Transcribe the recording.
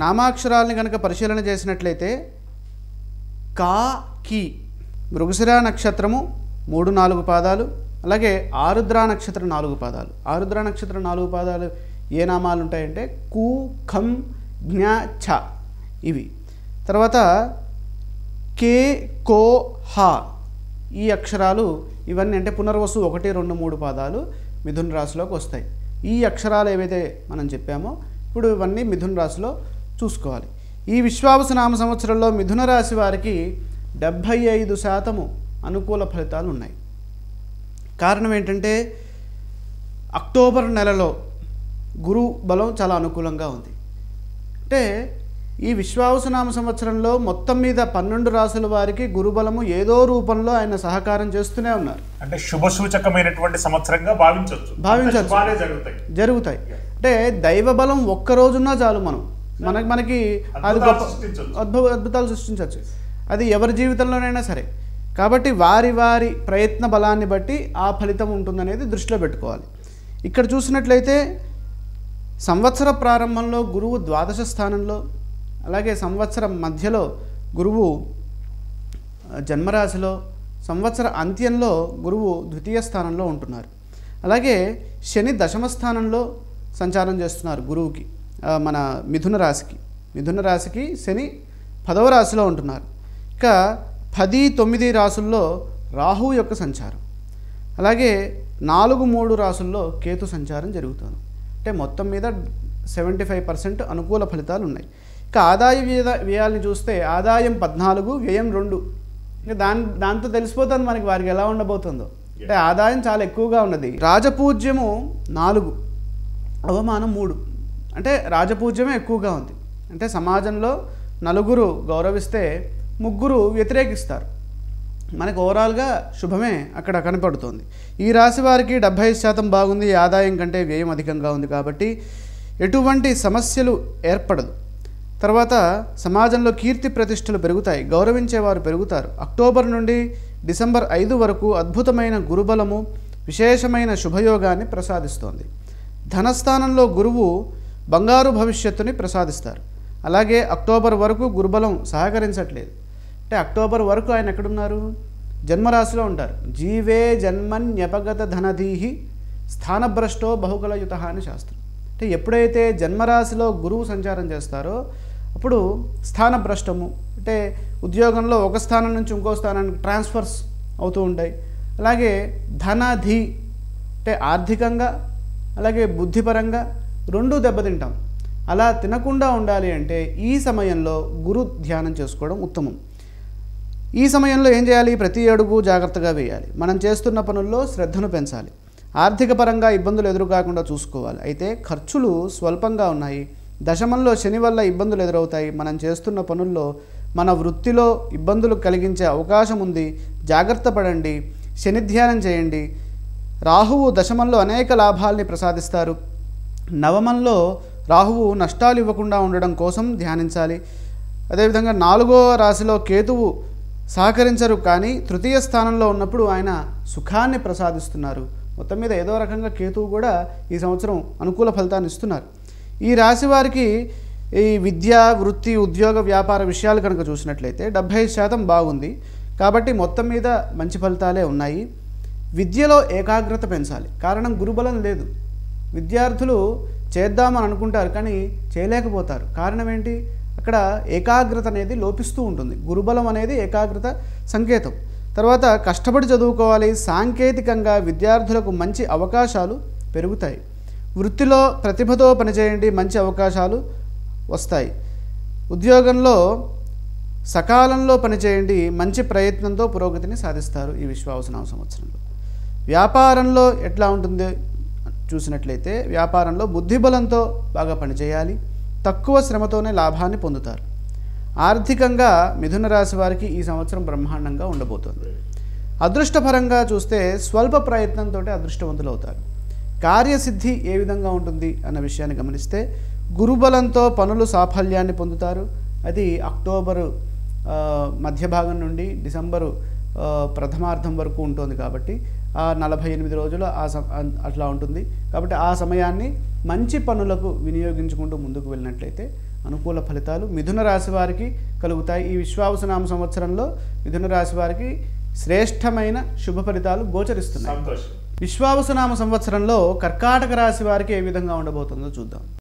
నామాక్షరాలని కనుక పరిశీలన చేసినట్లయితే కా కి మృగశిర నక్షత్రము 3-4 పాదాలు, అలాగే ఆరుద్ర నక్షత్రం 4 పాదాలు. ఆరుద్ర నక్షత్రం 4 పాదాలు ఏ నామాలు ఉంటాయంటే కు, ఖం, జ్ఞ, ఛ ఇవి. తర్వాత కే, కో, హ ఈ అక్షరాలు ఇవన్నీ అంటే పునర్వసు 1, 2, 3 పాదాలు మిథున రాశిలోకి వస్తాయి. ఈ అక్షరాలు ఏవైతే మనం చెప్పామో ఇప్పుడు ఇవన్నీ మిథున రాశిలో చూసుకోవాలి. ఈ విశ్వావసు నామ సంవత్సరంలో మిథున రాశి వారికి 75% అనుకూల ఫలితాలు ఉన్నాయి. కారణం ఏంటంటే అక్టోబర్ నెలలో గురు బలం చాలా అనుకూలంగా ఉంది. అంటే ఈ విశ్వావసునామ సంవత్సరంలో మొత్తం మీద 12 రాశుల వారికి గురుబలము ఏదో రూపంలో ఆయన సహకారం చేస్తూనే ఉన్నారు. అంటే శుభ సూచకమైనటువంటి సంవత్సరంగా భావించవచ్చు. జరుగుతాయి. అంటే దైవ బలం ఒక్క రోజున్నా చాలు మనకి అది గొప్ప అద్భుతాలు సృష్టించవచ్చు. అది ఎవరి జీవితంలోనైనా సరే. కాబట్టి వారి ప్రయత్న బలాన్ని బట్టి ఆ ఫలితం ఉంటుందనేది దృష్టిలో పెట్టుకోవాలి. ఇక్కడ చూసినట్లయితే సంవత్సర ప్రారంభంలో గురువు ద్వాదశ స్థానంలో, అలాగే సంవత్సరం మధ్యలో గురువు జన్మరాశిలో, సంవత్సర అంత్యంలో గురువు ద్వితీయ స్థానంలో ఉంటున్నారు. అలాగే శని దశమ స్థానంలో సంచారం చేస్తున్నారు గురువుకి, మన మిథున రాశికి శని 10వ రాశిలో ఉంటున్నారు. ఇక 10, 9 రాశుల్లో రాహు యొక్క సంచారం, అలాగే 4, 3 రాశుల్లో కేతు సంచారం జరుగుతుంది. అంటే మొత్తం మీద 75% అనుకూల ఫలితాలు ఉన్నాయి. ఇక ఆదాయ వ్యయాల్ని చూస్తే ఆదాయం 14, వ్యయం 2. ఇంకా దాంతో తెలిసిపోతుంది మనకి వారికి ఎలా ఉండబోతుందో. అంటే ఆదాయం చాలా ఎక్కువగా ఉన్నది. రాజపూజ్యము 4, అవమానం 3. అంటే రాజపూజ్యమే ఎక్కువగా ఉంది. అంటే సమాజంలో 4 గౌరవిస్తే 3 వ్యతిరేకిస్తారు. మనకు ఓవరాల్గా శుభమే అక్కడ కనపడుతుంది. ఈ రాశి వారికి 75% బాగుంది. ఆదాయం కంటే వ్యయం అధికంగా ఉంది కాబట్టి ఎటువంటి సమస్యలు ఏర్పడదు. తర్వాత సమాజంలో కీర్తి ప్రతిష్టలు పెరుగుతాయి, గౌరవించేవారు పెరుగుతారు. అక్టోబర్ నుండి డిసెంబర్ 5 వరకు అద్భుతమైన గురుబలము విశేషమైన శుభయోగాన్ని ప్రసాదిస్తోంది. ధనస్థానంలో గురువు బంగారు భవిష్యత్తుని ప్రసాదిస్తారు. అలాగే అక్టోబర్ వరకు గురుబలం సహకరించట్లేదు. అంటే అక్టోబర్ వరకు ఆయన ఎక్కడున్నారు? జన్మరాశిలో ఉంటారు. జీవే జన్మన్యపగత ధనధీహి స్థానభ్రష్టో బహుకలయుత అని శాస్త్రం. అంటే ఎప్పుడైతే జన్మరాశిలో గురువు సంచారం చేస్తారో అప్పుడు స్థానభ్రష్టము, అంటే ఉద్యోగంలో ఒక స్థానం నుంచి ఇంకో స్థానానికి ట్రాన్స్ఫర్స్ అవుతూ ఉంటాయి. అలాగే ధనధి అంటే ఆర్థికంగా అలాగే బుద్ధిపరంగా 2 దెబ్బతింటాం. అలా తినకుండా ఉండాలి అంటే ఈ సమయంలో గురు ధ్యానం చేసుకోవడం ఉత్తమం. ఈ సమయంలో ఏం చేయాలి? ప్రతి అడుగు జాగ్రత్తగా వేయాలి. మనం చేస్తున్న పనుల్లో శ్రద్ధను పెంచాలి. ఆర్థిక పరంగా ఇబ్బందులు ఎదురుకాకుండా చూసుకోవాలి. అయితే ఖర్చులు స్వల్పంగా ఉన్నాయి. దశమంలో శని వల్ల ఇబ్బందులు ఎదురవుతాయి. మనం చేస్తున్న పనుల్లో మన వృత్తిలో ఇబ్బందులు కలిగించే అవకాశం ఉంది. జాగ్రత్త పడండి. శని ధ్యానం చేయండి. రాహువు దశమంలో అనేక లాభాల్ని ప్రసాదిస్తారు. నవమంలో రాహువు నష్టాలు ఇవ్వకుండా ఉండడం కోసం ధ్యానించాలి. అదేవిధంగా 4వ రాశిలో కేతువు సహకరించరు, కానీ తృతీయ స్థానంలో ఉన్నప్పుడు ఆయన సుఖాన్ని ప్రసాదిస్తున్నారు. మొత్తం మీద ఏదో రకంగా కేతువు కూడా ఈ సంవత్సరం అనుకూల ఫలితాన్ని ఇస్తున్నారు. ఈ రాశి వారికి ఈ విద్య, వృత్తి, ఉద్యోగ, వ్యాపార విషయాలు కనుక చూసినట్లయితే 75% బాగుంది. కాబట్టి మొత్తం మీద మంచి ఫలితాలే ఉన్నాయి. విద్యలో ఏకాగ్రత పెంచాలి. కారణం గురుబలం లేదు. విద్యార్థులు చేద్దామని అనుకుంటారు కానీ చేయలేకపోతారు. కారణం ఏంటి? అక్కడ ఏకాగ్రత అనేది లోపిస్తూ ఉంటుంది. గురుబలం అనేది ఏకాగ్రత సంకేతం. తర్వాత కష్టపడి చదువుకోవాలి. సాంకేతికంగా విద్యార్థులకు మంచి అవకాశాలు పెరుగుతాయి. వృత్తిలో ప్రతిభతో పనిచేయండి, మంచి అవకాశాలు వస్తాయి. ఉద్యోగంలో సకాలంలో పనిచేయండి, మంచి ప్రయత్నంతో పురోగతిని సాధిస్తారు ఈ విశ్వావసునామ సంవత్సరంలో. వ్యాపారంలో ఎట్లా ఉంటుంది చూసినట్లయితే వ్యాపారంలో బుద్ధిబలంతో బాగా పనిచేయాలి. తక్కువ శ్రమతోనే లాభాన్ని పొందుతారు. ఆర్థికంగా మిథున రాశి వారికి ఈ సంవత్సరం బ్రహ్మాండంగా ఉండబోతుంది. అదృష్టపరంగా చూస్తే స్వల్ప ప్రయత్నంతో అదృష్టవంతులు అవుతారు. కార్యసిద్ధి ఏ విధంగా ఉంటుంది అన్న విషయాన్ని గమనిస్తే గురుబలంతో పనులు సాఫల్యాన్ని పొందుతారు. అది అక్టోబరు మధ్య భాగం నుండి డిసెంబరు ప్రథమార్థం వరకు ఉంటుంది. కాబట్టి ఆ 48 రోజులు అట్లా ఉంటుంది. కాబట్టి ఆ సమయాన్ని మంచి పనులకు వినియోగించుకుంటూ ముందుకు వెళ్ళినట్లయితే అనుకూల ఫలితాలు మిథున రాశి వారికి కలుగుతాయి. ఈ విశ్వావసునామ సంవత్సరంలో మిథున రాశి వారికి శ్రేష్టమైన శుభ ఫలితాలు గోచరిస్తున్నాయి. విశ్వావసునామ సంవత్సరంలో కర్కాటక రాశి వారికి ఏ విధంగా ఉండబోతుందో చూద్దాం.